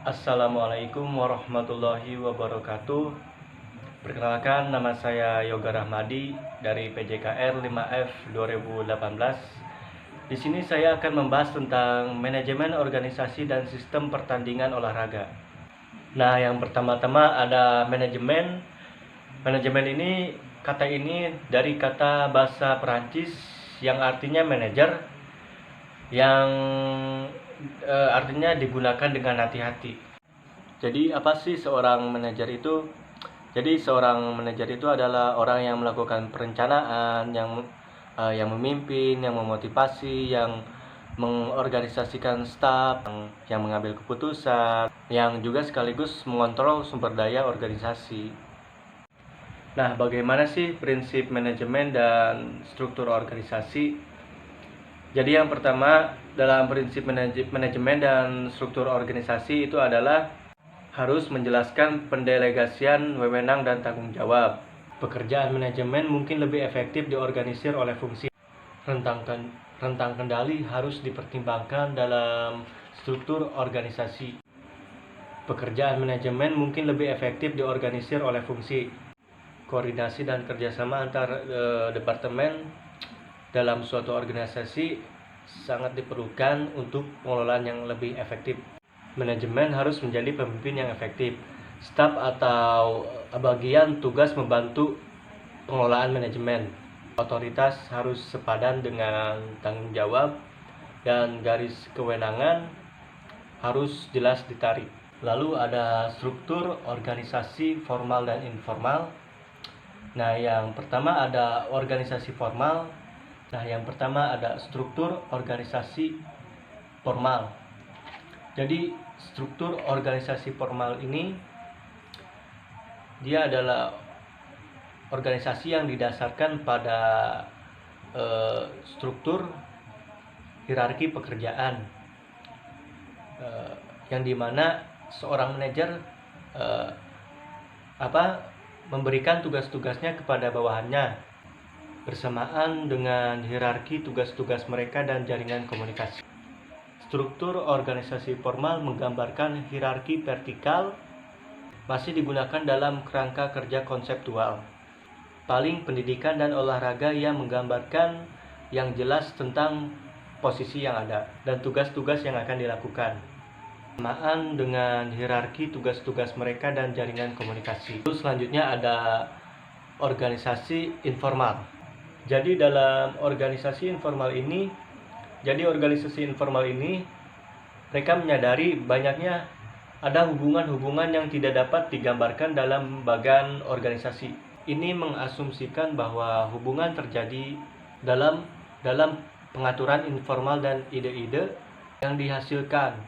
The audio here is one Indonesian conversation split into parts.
Assalamualaikum warahmatullahi wabarakatuh. Perkenalkan, nama saya Yoga Rahmadi dari PJKR 5F 2018. Di sini saya akan membahas tentang manajemen organisasi dan sistem pertandingan olahraga. Nah, yang pertama-tama ada manajemen. Manajemen ini, kata ini dari kata bahasa Perancis yang artinya manajer, yang artinya digunakan dengan hati-hati. Jadi apa sih seorang manajer itu? Jadi seorang manajer itu adalah orang yang melakukan perencanaan, yang memimpin, yang memotivasi, yang mengorganisasikan staf, yang mengambil keputusan, yang juga sekaligus mengontrol sumber daya organisasi. Nah, bagaimana sih prinsip manajemen dan struktur organisasi? Jadi yang pertama, dalam prinsip manajemen dan struktur organisasi itu adalah harus menjelaskan pendelegasian wewenang dan tanggung jawab. Pekerjaan manajemen mungkin lebih efektif diorganisir oleh fungsi. Rentang kendali harus dipertimbangkan dalam struktur organisasi. Pekerjaan manajemen mungkin lebih efektif diorganisir oleh fungsi. Koordinasi dan kerjasama antar departemen dalam suatu organisasi sangat diperlukan untuk pengelolaan yang lebih efektif. Manajemen harus menjadi pemimpin yang efektif. Staf atau bagian tugas membantu pengelolaan manajemen. Otoritas harus sepadan dengan tanggung jawab dan garis kewenangan harus jelas ditarik. Lalu ada struktur organisasi formal dan informal. Nah, yang pertama ada organisasi formal. Nah, yang pertama ada struktur organisasi formal. Jadi, struktur organisasi formal ini dia adalah organisasi yang didasarkan pada struktur hierarki pekerjaan, yang dimana seorang manajer memberikan tugas-tugasnya kepada bawahannya bersamaan dengan hierarki tugas-tugas mereka dan jaringan komunikasi. Struktur organisasi formal menggambarkan hierarki vertikal, masih digunakan dalam kerangka kerja konseptual. Paling pendidikan dan olahraga yang menggambarkan yang jelas tentang posisi yang ada dan tugas-tugas yang akan dilakukan. Bersamaan dengan hierarki tugas-tugas mereka dan jaringan komunikasi. Terus selanjutnya ada organisasi informal. Jadi dalam organisasi informal ini, mereka menyadari banyaknya ada hubungan-hubungan yang tidak dapat digambarkan dalam bagian organisasi. Ini mengasumsikan bahwa hubungan terjadi dalam pengaturan informal dan ide-ide yang dihasilkan,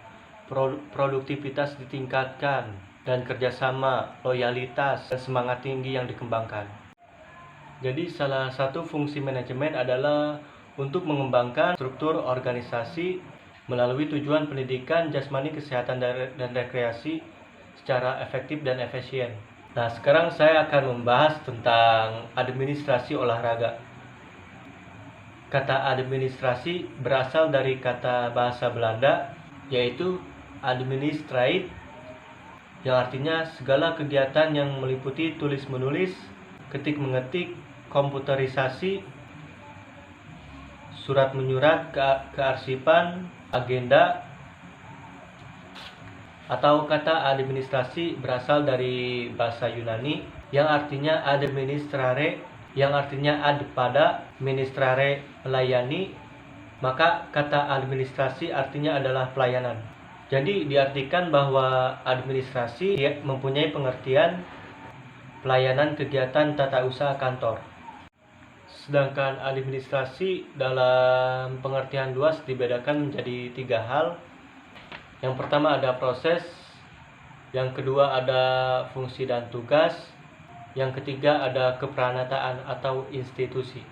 produktivitas ditingkatkan, dan kerjasama, loyalitas, dan semangat tinggi yang dikembangkan. Jadi salah satu fungsi manajemen adalah untuk mengembangkan struktur organisasi melalui tujuan pendidikan, jasmani, kesehatan, dan rekreasi secara efektif dan efisien. Nah, sekarang saya akan membahas tentang administrasi olahraga. Kata administrasi berasal dari kata bahasa Belanda, yaitu administrate, yang artinya segala kegiatan yang meliputi tulis-menulis, ketik-mengetik, komputerisasi, surat-menyurat, kearsipan, agenda. Atau kata administrasi berasal dari bahasa Yunani yang artinya administrare, yang artinya ad pada, ministrare melayani, maka kata administrasi artinya adalah pelayanan. Jadi diartikan bahwa administrasi mempunyai pengertian pelayanan kegiatan tata usaha kantor. Sedangkan administrasi dalam pengertian luas dibedakan menjadi 3 hal. Yang pertama ada proses, yang kedua ada fungsi dan tugas, yang ketiga ada keperanatan atau institusi.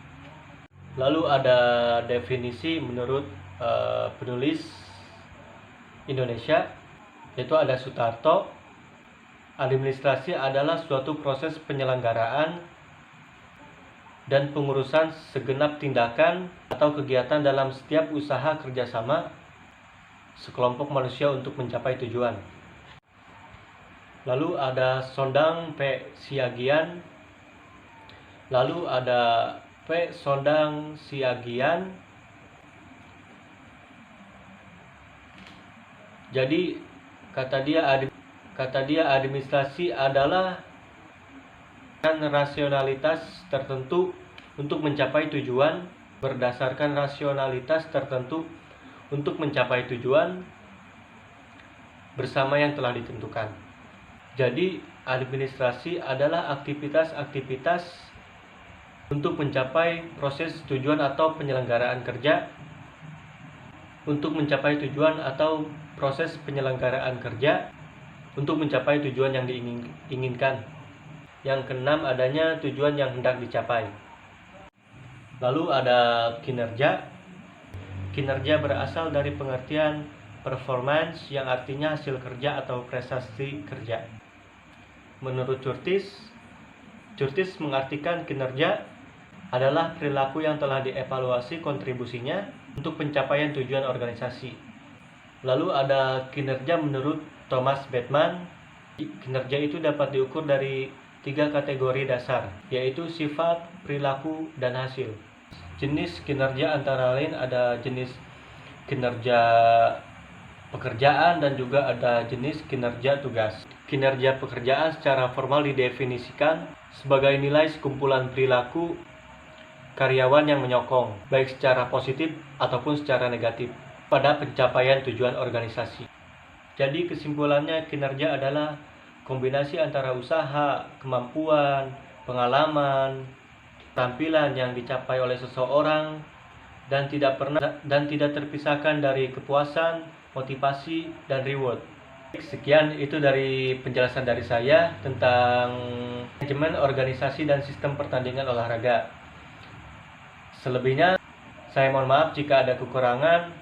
Lalu ada definisi menurut penulis Indonesia, yaitu ada Sutarto. Administrasi adalah suatu proses penyelenggaraan dan pengurusan segenap tindakan atau kegiatan dalam setiap usaha kerjasama sekelompok manusia untuk mencapai tujuan. lalu ada Sondang P. Siagian, lalu ada P. Sondang Siagian. Jadi kata dia administrasi adalah rasionalitas tertentu untuk mencapai tujuan, berdasarkan rasionalitas tertentu untuk mencapai tujuan bersama yang telah ditentukan. Jadi administrasi adalah aktivitas-aktivitas untuk mencapai proses tujuan atau penyelenggaraan kerja, untuk mencapai tujuan atau proses penyelenggaraan kerja untuk mencapai tujuan yang diinginkan. Yang keenam, adanya tujuan yang hendak dicapai. Lalu ada kinerja. Kinerja berasal dari pengertian performance yang artinya hasil kerja atau prestasi kerja. Menurut Curtis mengartikan kinerja adalah perilaku yang telah dievaluasi kontribusinya untuk pencapaian tujuan organisasi. Lalu ada kinerja menurut Thomas Bateman. Kinerja itu dapat diukur dari 3 kategori dasar, yaitu sifat, perilaku, dan hasil. Jenis kinerja antara lain ada jenis kinerja pekerjaan dan juga ada jenis kinerja tugas. Kinerja pekerjaan secara formal didefinisikan sebagai nilai sekumpulan perilaku karyawan yang menyokong, baik secara positif ataupun secara negatif, pada pencapaian tujuan organisasi. Jadi kesimpulannya, kinerja adalah kombinasi antara usaha, kemampuan, pengalaman, tampilan yang dicapai oleh seseorang dan tidak terpisahkan dari kepuasan, motivasi, dan reward. Sekian itu dari penjelasan dari saya tentang manajemen organisasi dan sistem pertandingan olahraga. Selebihnya saya mohon maaf jika ada kekurangan.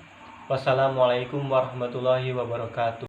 Wassalamualaikum warahmatullahi wabarakatuh.